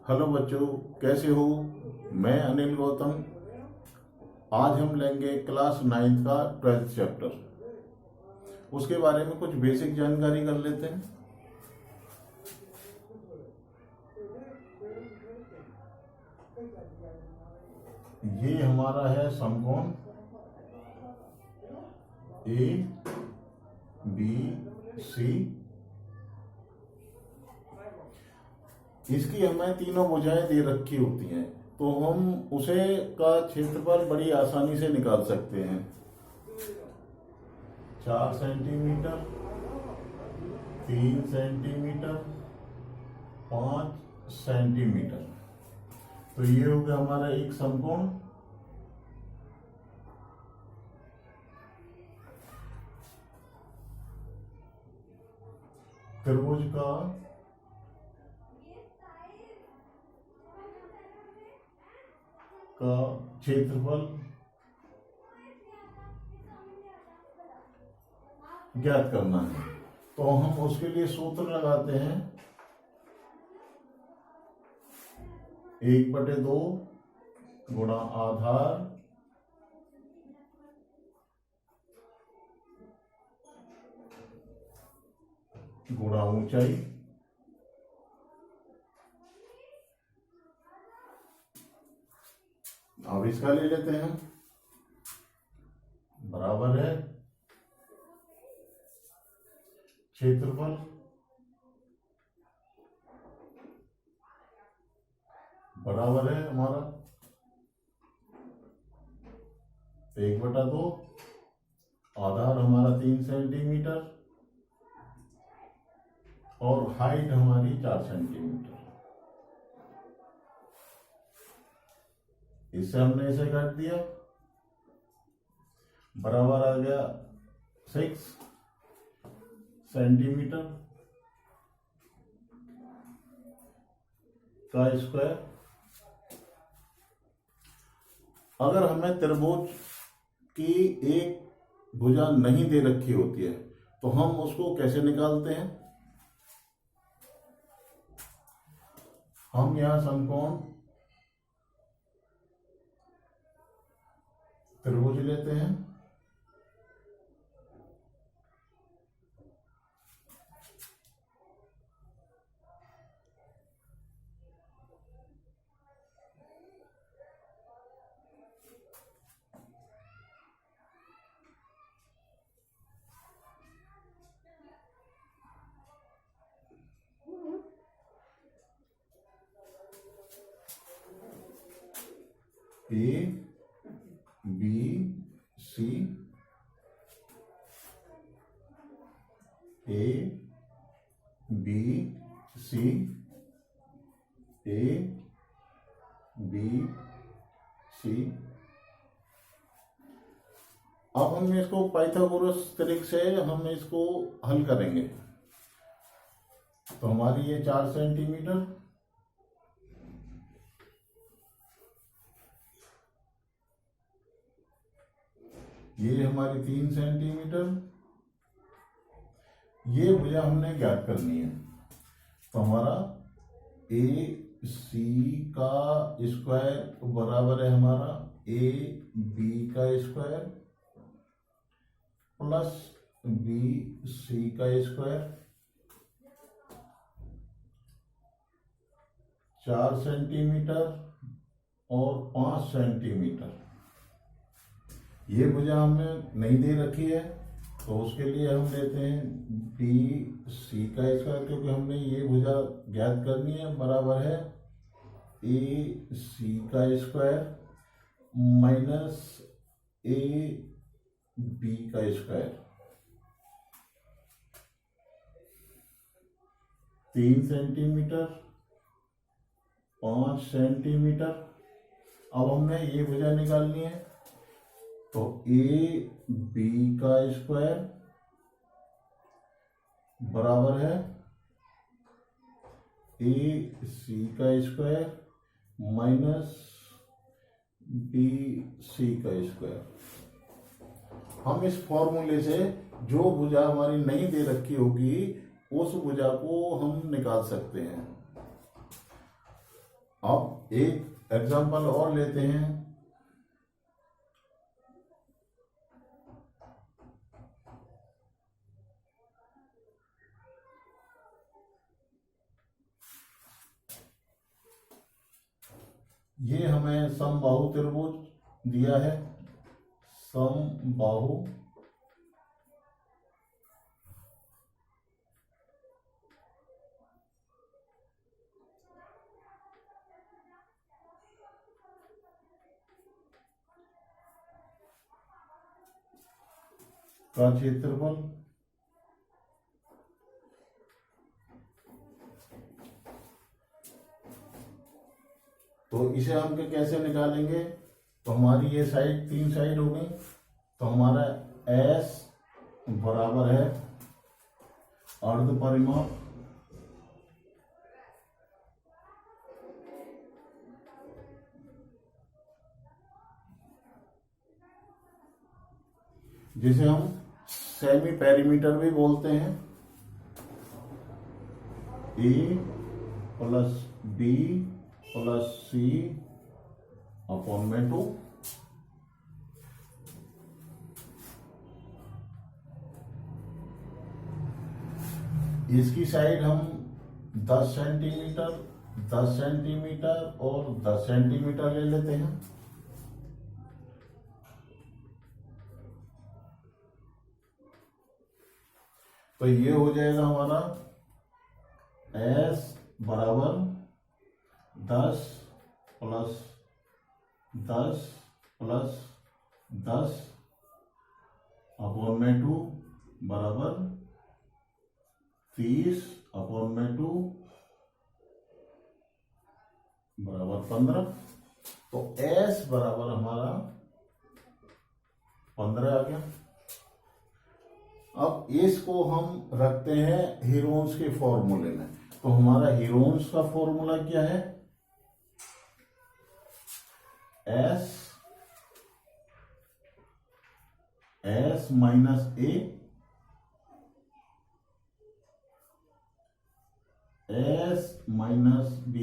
Hello बच्चों, कैसे हो। मैं अनिल गौतम। आज हम लेंगे क्लास 9 का 12th चैप्टर। उसके बारे में कुछ बेसिक जानकारी कर लेते हैं। ये हमारा है समकोण ए बी सी। इसकी हमें तीनों भुजाएं दे रखी होती हैं, तो हम उसे का क्षेत्रफल बड़ी आसानी से निकाल सकते हैं। 4 सेंटीमीटर, 3 सेंटीमीटर, 5 सेंटीमीटर। तो ये हो गया हमारा एक समकोण। त्रिभुज का क्षेत्रफल ज्ञात करना है, तो हम उसके लिए सूत्र लगाते हैं 1/2 गुणा आधार गुणा ऊंचाई। अब इसका ले लेते हैं, बराबर है क्षेत्रफल बराबर है हमारा 1/2, आधार हमारा 3 सेंटीमीटर और हाइट हमारी 4 सेंटीमीटर। इससे हमने इसे काट दिया, बराबर आ गया 6 सेंटीमीटर का स्क्वायर। अगर हमें त्रिभुज की एक भुजा नहीं दे रखी होती है तो हम उसको कैसे निकालते हैं। हम यहां समकोण त्रिभुज लेते हैं। A B C, A B C, A B C. अब हम इसको पाइथागोरस तरीके से हम इसको हल करेंगे। तो हमारी ये 4 सेंटीमीटर, ये हमारी 3 सेंटीमीटर, ये भुजा हमने ज्ञात करनी है। तो हमारा ए सी का स्क्वायर बराबर है हमारा ए बी का स्क्वायर प्लस बी सी का स्क्वायर। 4 सेंटीमीटर और 5 सेंटीमीटर। ये भुजा हमें नहीं दे रखी है, तो उसके लिए हम लेते हैं बी सी का स्क्वायर, क्योंकि हमने ये भुजा ज्ञात करनी है। बराबर है ए सी का स्क्वायर माइनस ए बी का स्क्वायर। 3 centimetre, 5 centimetre. अब हमने ये भुजा निकालनी है, तो ए बी का स्क्वायर बराबर है ए सी का स्क्वायर माइनस बी सी का स्क्वायर। हम इस फॉर्मूले से जो भुजा हमारी नहीं दे रखी होगी उस भुजा को हम निकाल सकते हैं। एक एग्जांपल और लेते हैं। ये हमें समबाहु त्रिभुज दिया है, समबाहु का क्षेत्रफल तो इसे हम कैसे निकालेंगे? तो हमारी ये साइड 3 साइड हो गई, तो हमारा S बराबर है अर्ध परिमाप जिसे हम सेमी पेरीमीटर भी बोलते हैं, A plus B plus C upon में 2। इसकी साइड हम 10 सेंटीमीटर 10 सेंटीमीटर और 10 सेंटीमीटर ले लेते हैं। तो ये हो जाएगा हमारा S बराबर 10 प्लस 10 प्लस 10 अपॉन में 2 बराबर 30 अपॉन में 2 बराबर 15। तो S बराबर हमारा 15 आ गया। अब इसको हम रखते हैं हीरोन्स के फॉर्मूले में। तो हमारा हीरोन्स का फॉर्मूला क्या है? S minus A S minus B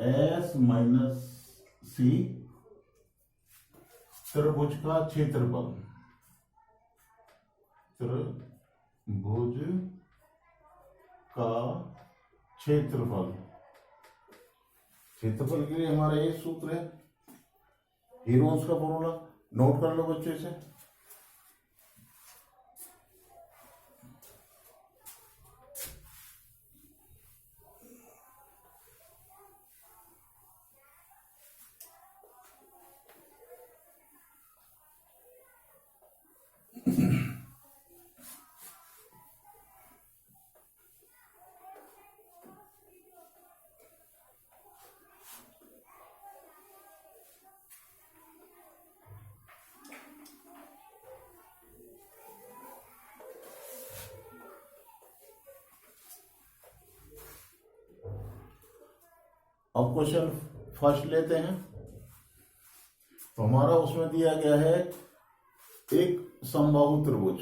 S minus C त्रिभुज का क्षेत्रफल, त्रिभुज का क्षेत्रफल। क्षेत्रफल के लिए हमारा ये सूत्र है, हीरोन्स का फॉर्मूला नोट कर लो बच्चे से। अब क्वेश्चन फर्स्ट लेते हैं। तो हमारा उसमें दिया गया है एक समबाहु त्रिभुज,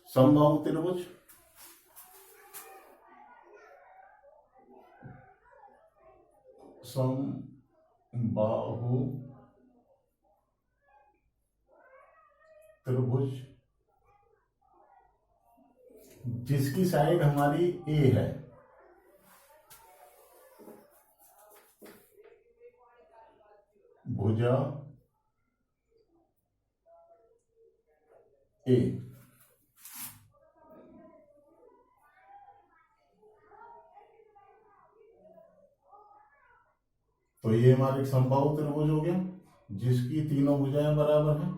समबाहु त्रिभुज समबाहु त्रिभुज जिसकी साइड हमारी A है, भुजा A। तो ये हमारे एक समबाहु त्रिभुज हो गया जिसकी तीनों भुजाएं बराबर हैं।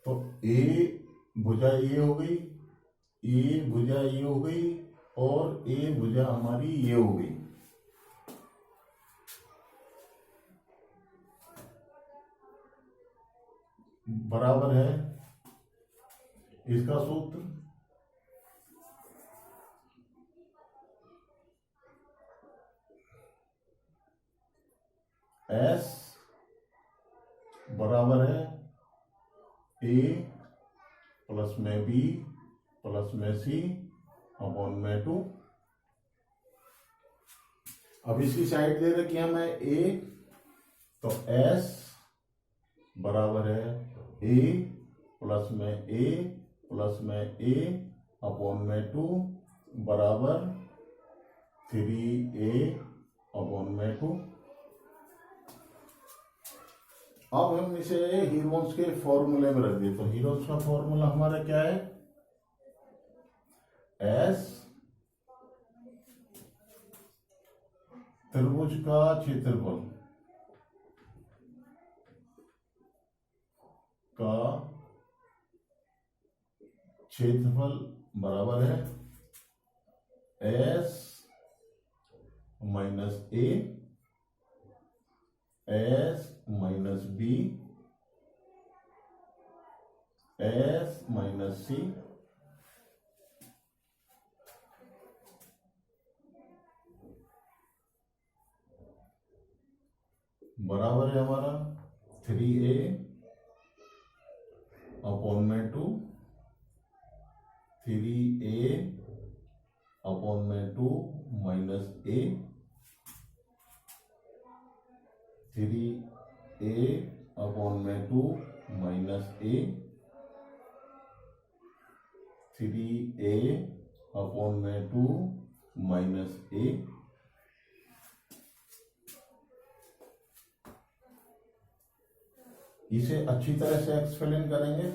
तो A भुजा ये हो गई, A भुजा ये हो गई और A भुजा हमारी ये हो गई। बराबर है इसका सूत्र S बराबर है A प्लस में B प्लस में C अपॉन में 2। अब इसकी साइड दे रखी है हमें ए, तो एस बराबर है ए प्लस में ए प्लस में ए अपॉन में 2 बराबर 3a अपॉन में 2। अब हम इसे हीरोन्स के फॉर्मूले में रख दिए, तो हीरोन्स का फॉर्मूला हमारा क्या है, एस त्रिभुज का क्षेत्रफल बराबर है S minus A S minus B S minus C बराबर है हमारा 3a अपॉन में 2 3a अपॉन में 2 माइनस a 3a अपॉन में 2 माइनस a 3a अपॉन में 2 माइनस a। इसे अच्छी तरह से एक्सप्लेन करेंगे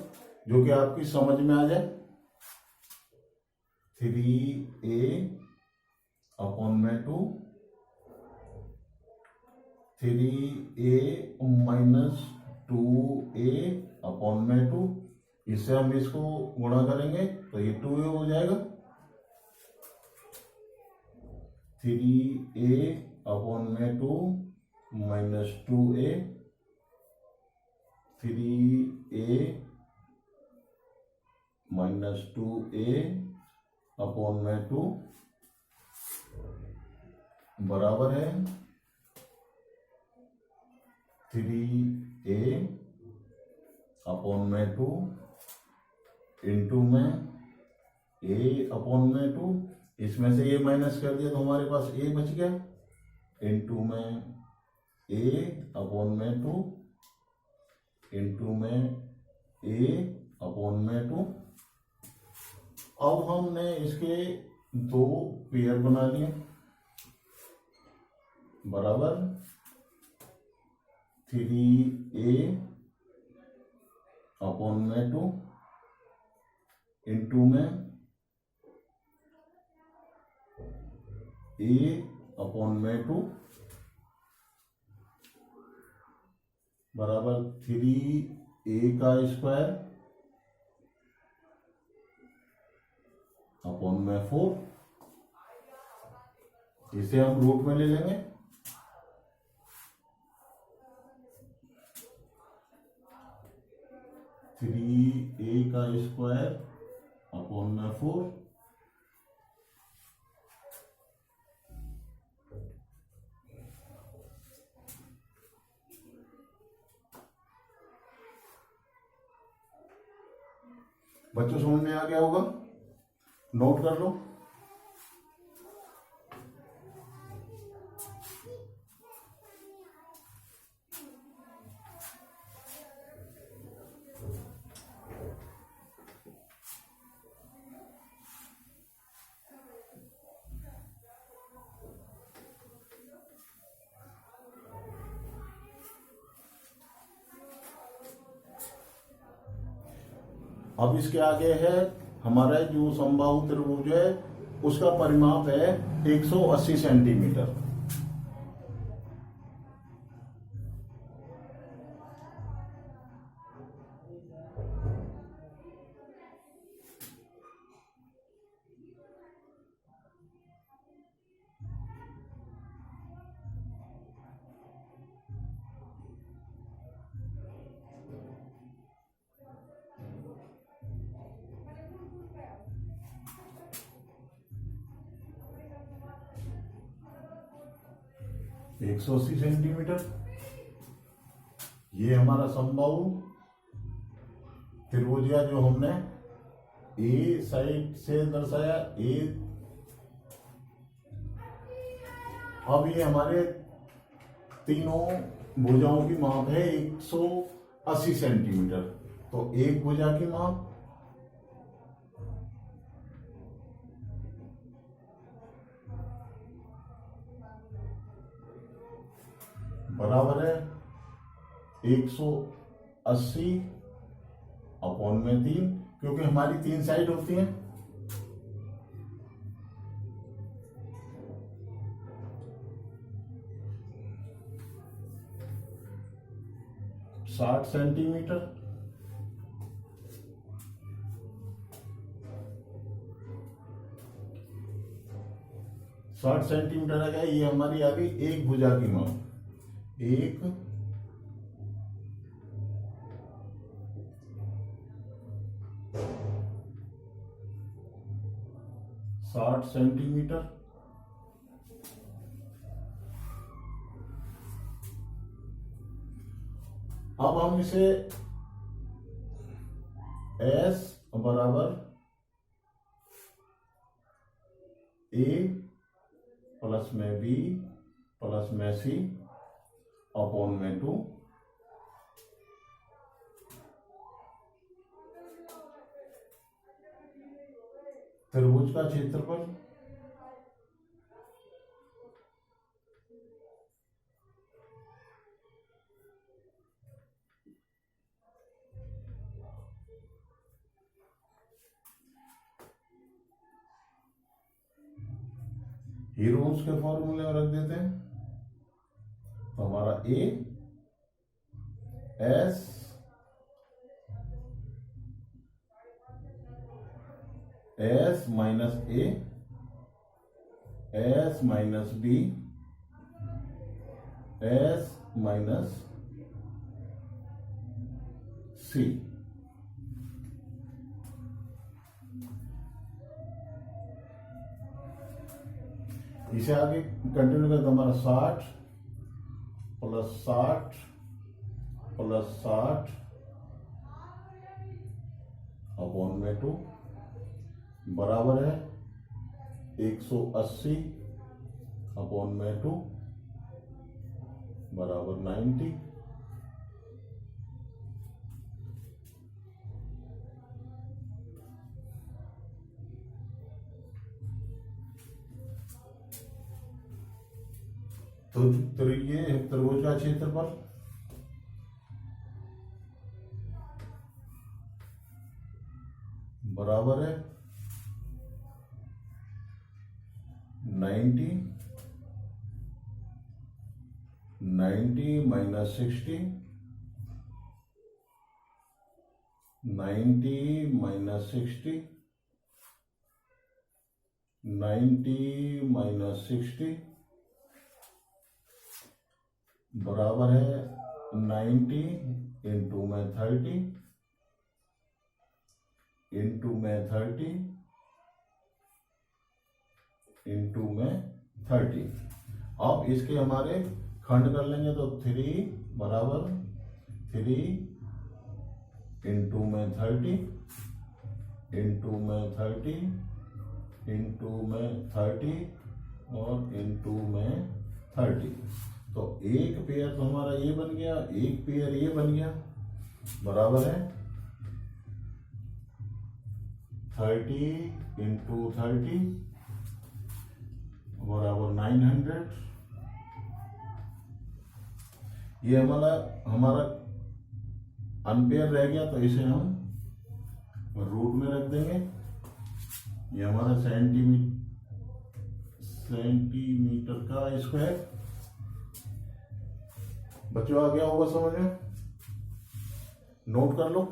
जो कि आपकी समझ में आ जाए। 3a अपॉन में 2 3a माइनस 2a अपॉन में 2, इससे हम इसको गुणा करेंगे तो ये 2a हो जाएगा। 3a अपॉन में 2 minus 2a 3a minus 2a upon में 2 बराबर है 3a अपॉन में 2 इंटू में a अपॉन में 2, इसमें से ये माइनस कर दिया तो हमारे पास a बच गया, इंटू में a अपॉन में 2 इंटू में a अपॉन में 2। अब हमने इसके दो पेयर बना लिए बराबर 3a अपॉन में 2 इंटू में a अपॉन में 2 बराबर 3a का स्क्वायर अपॉन में 4, इसे हम रूट में ले लेंगे। थ्री ए का स्क्वायर अपॉन में 4, बच्चों समझ में आ गया होगा, नोट कर लो। अब इसके आगे है हमारा जो समबाहु त्रिभुज है उसका परिमाप है 180 सेंटीमीटर। एक 180 सेंटीमीटर ये हमारा समबाहु त्रिभुजिया जो हमने ए साइड से दर्शाया, अब ये हमारे तीनों भुजाओं की माप है 180 सेंटीमीटर। तो एक भुजा की माप बराबर है 180 अपॉन में 3, क्योंकि हमारी 3 साइड होती हैं। साठ सेंटीमीटर। आ गया। ये हमारी आ गई एक भुजा की माप। एक 60 सेंटीमीटर। अब हम इसे S बराबर A प्लस में B प्लस में C अपॉन में 2 त्रिभुज का क्षेत्रफल हीरोज के फॉर्मूले में रख देते हैं। तो हमारा A S minus A S minus B S minus C। इसे आगे कंटिन्यू करते हमारा 60 प्लस 60 प्लस 60 अपॉन में 2 बराबर है 180 अपॉन में 2 बराबर 90। तो ये त्रिभुज का क्षेत्रफल बराबर है 90 माइनस 60 90 माइनस 60 90 माइनस 60 बराबर है 90 इंटू में 30 इंटू में 30 इंटू में 30। अब इसके हमारे खंड कर लेंगे तो 3 बराबर 3 इंटू में 30 इंटू में 30 इंटू में 30 और इंटू में 30। तो एक पेयर तो हमारा ये बन गया, एक पेयर ये बन गया, बराबर है 30 इंटू 30 बराबर 900। ये हमारा अनपेयर रह गया, तो इसे हम रूट में रख देंगे। ये हमारा सेंटीमीटर का स्क्वायर बच्चों आ गया होगा समझ में, नोट कर लो।